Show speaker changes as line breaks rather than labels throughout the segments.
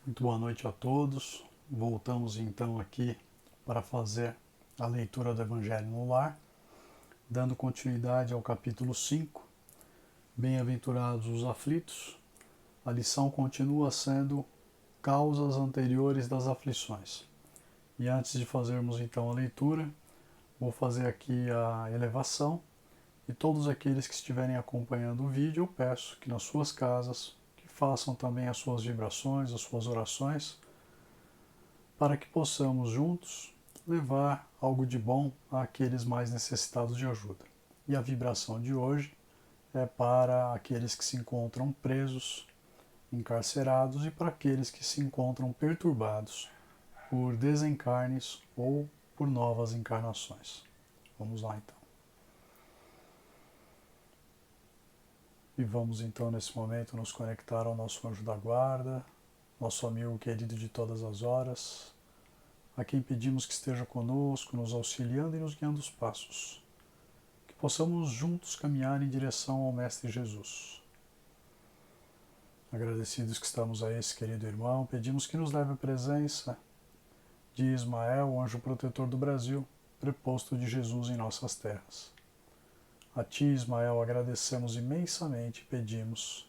Muito boa noite a todos. Voltamos então aqui para fazer a leitura do Evangelho no Lar, dando continuidade ao capítulo 5, Bem-aventurados os aflitos. A lição continua sendo causas anteriores das aflições. E antes de fazermos então a leitura, vou fazer aqui a elevação e todos aqueles que estiverem acompanhando o vídeo, eu peço que nas suas casas, que façam também as suas vibrações, as suas orações, para que possamos juntos levar algo de bom àqueles mais necessitados de ajuda. E a vibração de hoje é para aqueles que se encontram presos, encarcerados e para aqueles que se encontram perturbados por desencarnes ou por novas encarnações. Vamos lá então. E vamos então nesse momento nos conectar ao nosso anjo da guarda, nosso amigo querido de todas as horas, a quem pedimos que esteja conosco, nos auxiliando e nos guiando os passos, que possamos juntos caminhar em direção ao Mestre Jesus. Agradecidos que estamos a esse querido irmão, pedimos que nos leve a presença de Ismael, o anjo protetor do Brasil, preposto de Jesus em nossas terras. A ti, Ismael, agradecemos imensamente e pedimos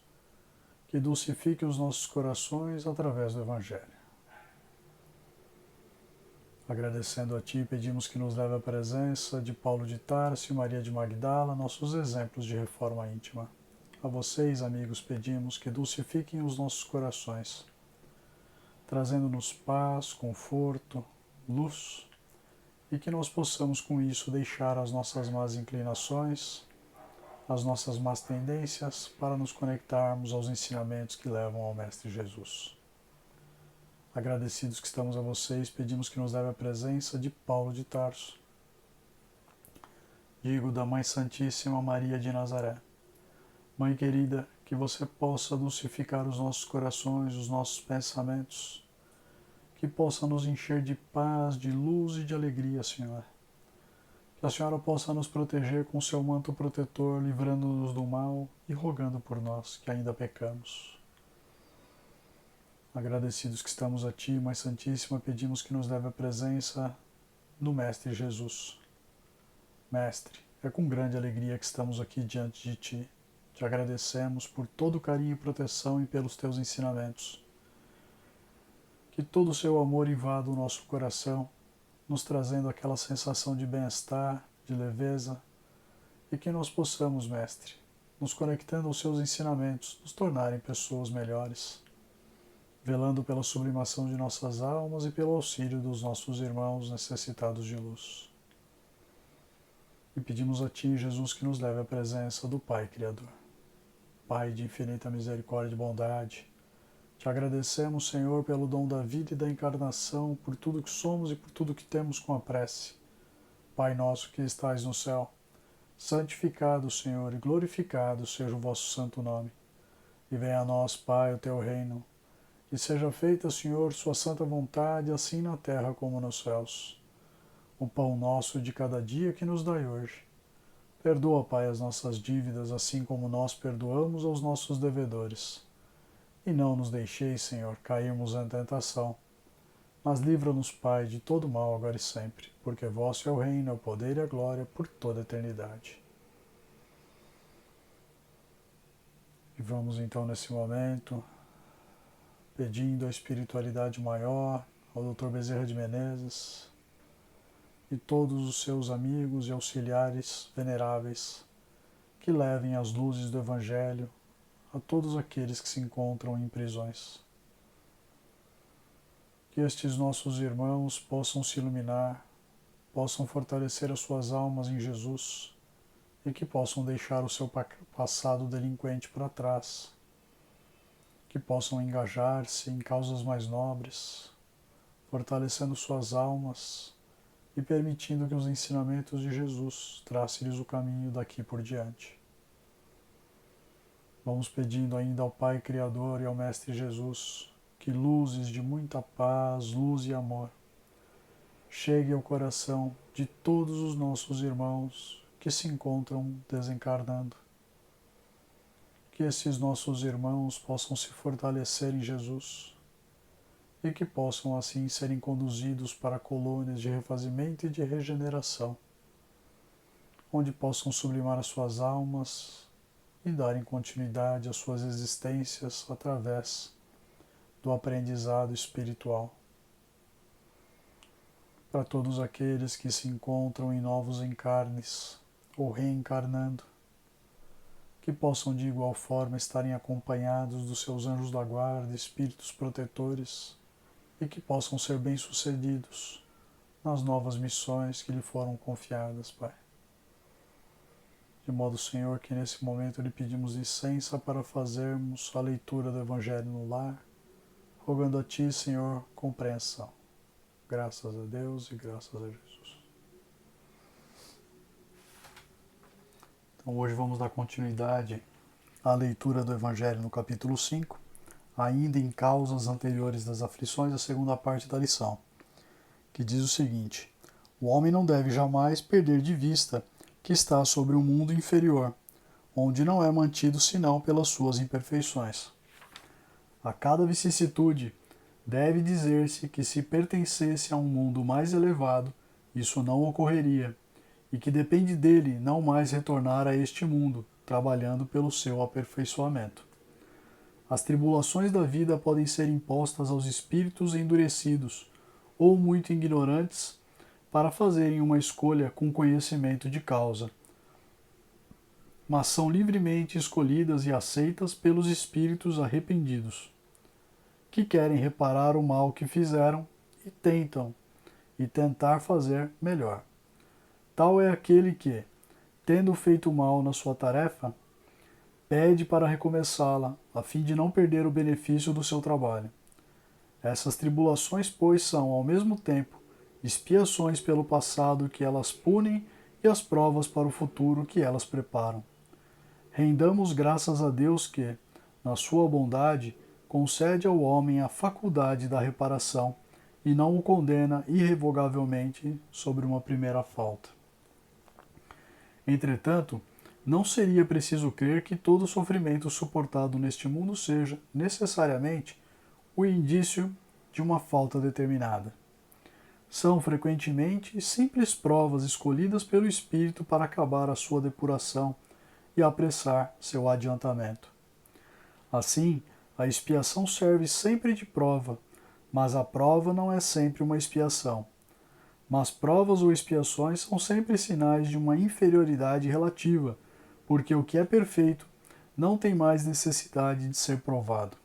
que dulcifique os nossos corações através do Evangelho. Agradecendo a ti, pedimos que nos leve à presença de Paulo de Tarso e Maria de Magdala, nossos exemplos de reforma íntima. A vocês, amigos, pedimos que dulcifiquem os nossos corações, trazendo-nos paz, conforto, luz, e que nós possamos com isso deixar as nossas más inclinações, as nossas más tendências, para nos conectarmos aos ensinamentos que levam ao Mestre Jesus. Agradecidos que estamos a vocês, pedimos que nos leve à presença de Paulo de Tarso. Digo da Mãe Santíssima Maria de Nazaré. Mãe querida, que você possa dulcificar os nossos corações, os nossos pensamentos, que possa nos encher de paz, de luz e de alegria, Senhor. Que a Senhora possa nos proteger com seu manto protetor, livrando-nos do mal e rogando por nós que ainda pecamos. Agradecidos que estamos a Ti, Mãe Santíssima, pedimos que nos leve à presença do Mestre Jesus. Mestre, é com grande alegria que estamos aqui diante de Ti. Te agradecemos por todo o carinho e proteção e pelos Teus ensinamentos. Que todo o Seu amor invada o nosso coração, nos trazendo aquela sensação de bem-estar, de leveza, e que nós possamos, Mestre, nos conectando aos Seus ensinamentos, nos tornarem pessoas melhores, velando pela sublimação de nossas almas e pelo auxílio dos nossos irmãos necessitados de luz. E pedimos a Ti, Jesus, que nos leve à presença do Pai Criador. Pai de infinita misericórdia e bondade, te agradecemos, Senhor, pelo dom da vida e da encarnação, por tudo que somos e por tudo que temos com a prece. Pai nosso que estais no céu, santificado, Senhor, e glorificado seja o vosso santo nome. E venha a nós, Pai, o teu reino. E seja feita, Senhor, sua santa vontade, assim na terra como nos céus. O pão nosso de cada dia que nos dai hoje. Perdoa, Pai, as nossas dívidas, assim como nós perdoamos aos nossos devedores. E não nos deixeis, Senhor, cairmos em tentação, mas livra-nos, Pai, de todo mal agora e sempre, porque vosso é o reino, o poder e a glória por toda a eternidade. E vamos então nesse momento pedindo a espiritualidade maior ao Dr. Bezerra de Menezes e todos os seus amigos e auxiliares veneráveis que levem as luzes do Evangelho a todos aqueles que se encontram em prisões. Que estes nossos irmãos possam se iluminar, possam fortalecer as suas almas em Jesus e que possam deixar o seu passado delinquente para trás, que possam engajar-se em causas mais nobres, fortalecendo suas almas e permitindo que os ensinamentos de Jesus tracem-lhes o caminho daqui por diante. Vamos pedindo ainda ao Pai Criador e ao Mestre Jesus que luzes de muita paz, luz e amor cheguem ao coração de todos os nossos irmãos que se encontram desencarnando. Que esses nossos irmãos possam se fortalecer em Jesus, e que possam assim serem conduzidos para colônias de refazimento e de regeneração, onde possam sublimar as suas almas e darem continuidade às suas existências através do aprendizado espiritual. Para todos aqueles que se encontram em novos encarnes ou reencarnando, que possam de igual forma estarem acompanhados dos seus anjos da guarda, espíritos protetores, e que possam ser bem-sucedidos nas novas missões que lhe foram confiadas, Pai. De modo, Senhor, que nesse momento lhe pedimos licença para fazermos a leitura do Evangelho no lar, rogando a Ti, Senhor, compreensão. Graças a Deus e graças a Jesus. Então, hoje vamos dar continuidade à leitura do Evangelho no capítulo 5, ainda em causas anteriores das aflições, a segunda parte da lição, que diz o seguinte: o homem não deve jamais perder de vista que está sobre um mundo inferior, onde não é mantido senão pelas suas imperfeições. A cada vicissitude deve dizer-se que se pertencesse a um mundo mais elevado, isso não ocorreria, e que depende dele não mais retornar a este mundo, trabalhando pelo seu aperfeiçoamento. As tribulações da vida podem ser impostas aos espíritos endurecidos ou muito ignorantes para fazerem uma escolha com conhecimento de causa, mas são livremente escolhidas e aceitas pelos espíritos arrependidos, que querem reparar o mal que fizeram e tentar fazer melhor. Tal é aquele que, tendo feito mal na sua tarefa, pede para recomeçá-la, a fim de não perder o benefício do seu trabalho. Essas tribulações, pois, são, ao mesmo tempo, expiações pelo passado que elas punem e as provas para o futuro que elas preparam. Rendamos graças a Deus que, na sua bondade, concede ao homem a faculdade da reparação e não o condena irrevogavelmente sobre uma primeira falta. Entretanto, não seria preciso crer que todo sofrimento suportado neste mundo seja, necessariamente, o indício de uma falta determinada. São, frequentemente, simples provas escolhidas pelo Espírito para acabar a sua depuração e apressar seu adiantamento. Assim, a expiação serve sempre de prova, mas a prova não é sempre uma expiação. Mas provas ou expiações são sempre sinais de uma inferioridade relativa, porque o que é perfeito não tem mais necessidade de ser provado.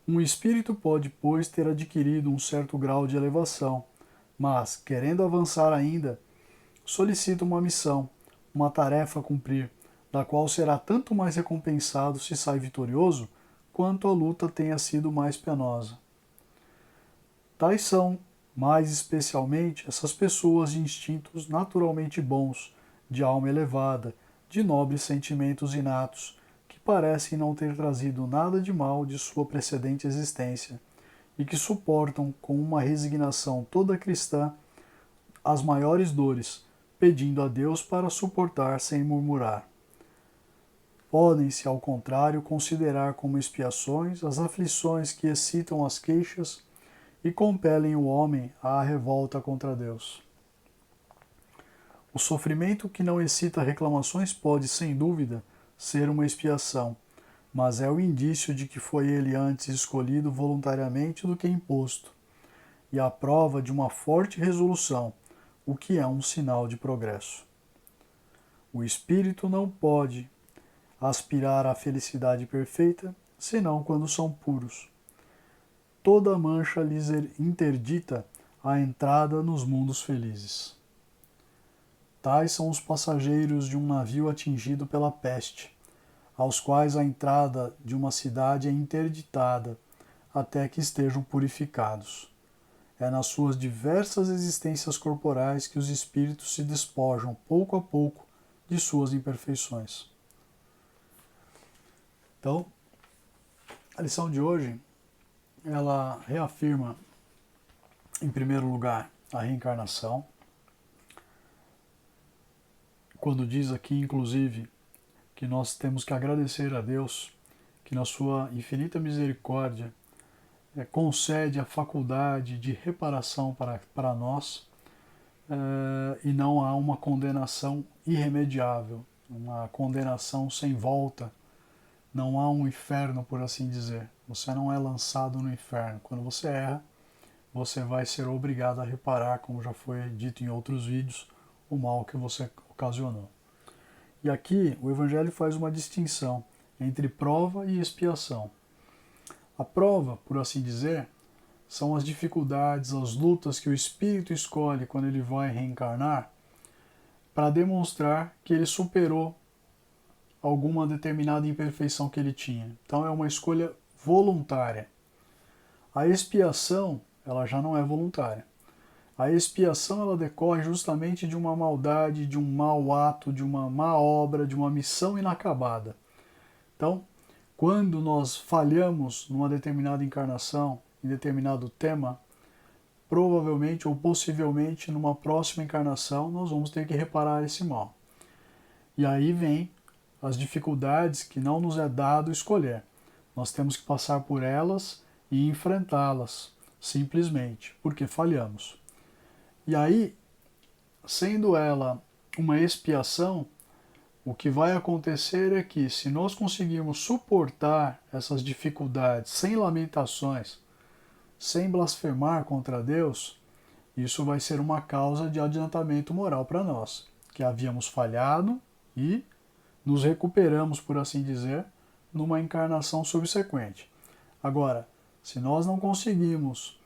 Um espírito pode, pois, ter adquirido um certo grau de elevação, mas, querendo avançar ainda, solicita uma missão, uma tarefa a cumprir, da qual será tanto mais recompensado se sai vitorioso, quanto a luta tenha sido mais penosa. Tais são, mais especialmente, essas pessoas de instintos naturalmente bons, de alma elevada, de nobres sentimentos inatos, que parecem não ter trazido nada de mal de sua precedente existência, e que suportam com uma resignação toda cristã as maiores dores, pedindo a Deus para suportar sem murmurar. Podem-se, ao contrário, considerar como expiações as aflições que excitam as queixas e compelem o homem à revolta contra Deus. O sofrimento que não excita reclamações pode, sem dúvida, ser uma expiação, mas é o indício de que foi ele antes escolhido voluntariamente do que imposto, e a prova de uma forte resolução, o que é um sinal de progresso. O espírito não pode aspirar à felicidade perfeita, senão quando são puros. Toda mancha lhes interdita a entrada nos mundos felizes. Tais são os passageiros de um navio atingido pela peste, aos quais a entrada de uma cidade é interditada até que estejam purificados. É nas suas diversas existências corporais que os espíritos se despojam pouco a pouco de suas imperfeições. Então, a lição de hoje, ela reafirma, em primeiro lugar, a reencarnação, quando diz aqui, inclusive, que nós temos que agradecer a Deus, que na sua infinita misericórdia, concede a faculdade de reparação para nós, e não há uma condenação irremediável, uma condenação sem volta. Não há um inferno, por assim dizer. Você não é lançado no inferno. Quando você erra, você vai ser obrigado a reparar, como já foi dito em outros vídeos, o mal que você ocasionou. E aqui o Evangelho faz uma distinção entre prova e expiação. A prova, por assim dizer, são as dificuldades, as lutas que o espírito escolhe quando ele vai reencarnar para demonstrar que ele superou alguma determinada imperfeição que ele tinha. Então é uma escolha voluntária. A expiação, ela já não é voluntária. A expiação, ela decorre justamente de uma maldade, de um mau ato, de uma má obra, de uma missão inacabada. Então, quando nós falhamos numa determinada encarnação, em determinado tema, provavelmente ou possivelmente numa próxima encarnação nós vamos ter que reparar esse mal. E aí vem as dificuldades que não nos é dado escolher. Nós temos que passar por elas e enfrentá-las, simplesmente, porque falhamos. E aí, sendo ela uma expiação, o que vai acontecer é que, se nós conseguirmos suportar essas dificuldades sem lamentações, sem blasfemar contra Deus, isso vai ser uma causa de adiantamento moral para nós, que havíamos falhado e nos recuperamos, por assim dizer, numa encarnação subsequente. Agora, se nós não conseguimos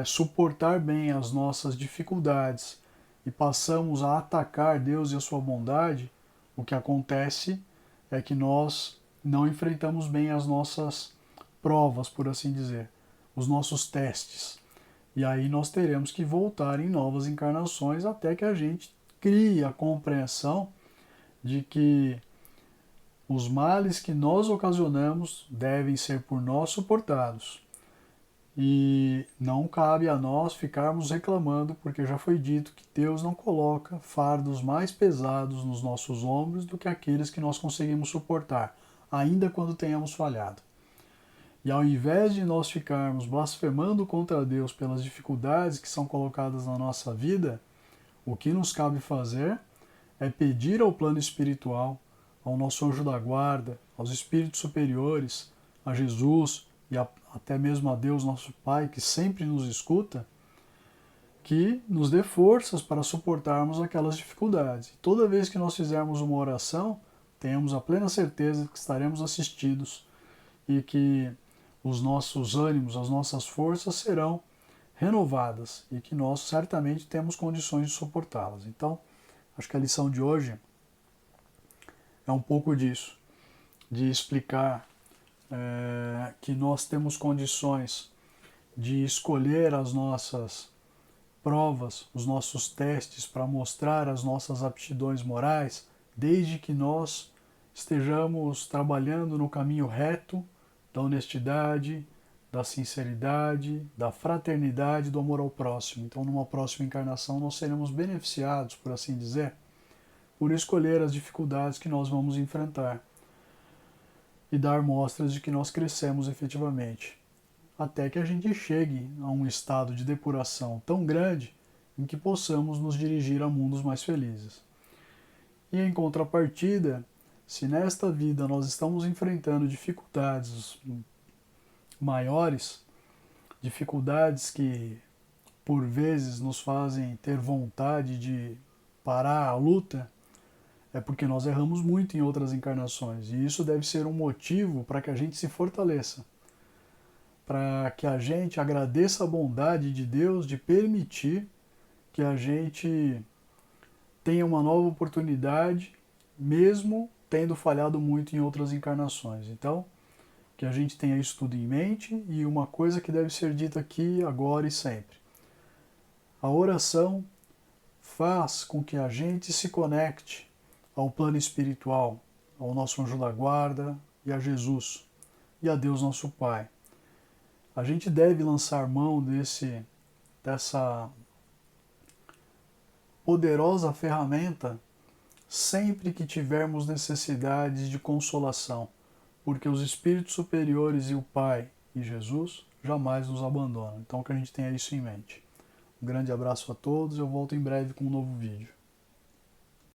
suportar bem as nossas dificuldades e passamos a atacar Deus e a sua bondade, o que acontece é que nós não enfrentamos bem as nossas provas, por assim dizer, os nossos testes. E aí nós teremos que voltar em novas encarnações até que a gente crie a compreensão de que os males que nós ocasionamos devem ser por nós suportados. E não cabe a nós ficarmos reclamando, porque já foi dito que Deus não coloca fardos mais pesados nos nossos ombros do que aqueles que nós conseguimos suportar, ainda quando tenhamos falhado. E ao invés de nós ficarmos blasfemando contra Deus pelas dificuldades que são colocadas na nossa vida, o que nos cabe fazer é pedir ao plano espiritual, ao nosso anjo da guarda, aos espíritos superiores, a Jesus e até mesmo a Deus, nosso Pai, que sempre nos escuta, que nos dê forças para suportarmos aquelas dificuldades. E toda vez que nós fizermos uma oração, tenhamos a plena certeza que estaremos assistidos e que os nossos ânimos, as nossas forças serão renovadas e que nós certamente temos condições de suportá-las. Então, acho que a lição de hoje é um pouco disso, de explicar que nós temos condições de escolher as nossas provas, os nossos testes para mostrar as nossas aptidões morais, desde que nós estejamos trabalhando no caminho reto da honestidade, da sinceridade, da fraternidade, do amor ao próximo. Então, numa próxima encarnação, nós seremos beneficiados, por assim dizer, por escolher as dificuldades que nós vamos enfrentar e dar mostras de que nós crescemos efetivamente, até que a gente chegue a um estado de depuração tão grande em que possamos nos dirigir a mundos mais felizes. E em contrapartida, se nesta vida nós estamos enfrentando dificuldades maiores, dificuldades que por vezes nos fazem ter vontade de parar a luta, é porque nós erramos muito em outras encarnações. E isso deve ser um motivo para que a gente se fortaleça, para que a gente agradeça a bondade de Deus de permitir que a gente tenha uma nova oportunidade, mesmo tendo falhado muito em outras encarnações. Então, que a gente tenha isso tudo em mente, e uma coisa que deve ser dita aqui, agora e sempre. A oração faz com que a gente se conecte ao plano espiritual, ao nosso anjo da guarda e a Jesus e a Deus nosso Pai. A gente deve lançar mão dessa poderosa ferramenta sempre que tivermos necessidades de consolação, porque os espíritos superiores e o Pai e Jesus jamais nos abandona. Então que a gente tenha isso em mente. Um grande abraço a todos, eu volto em breve com um novo vídeo.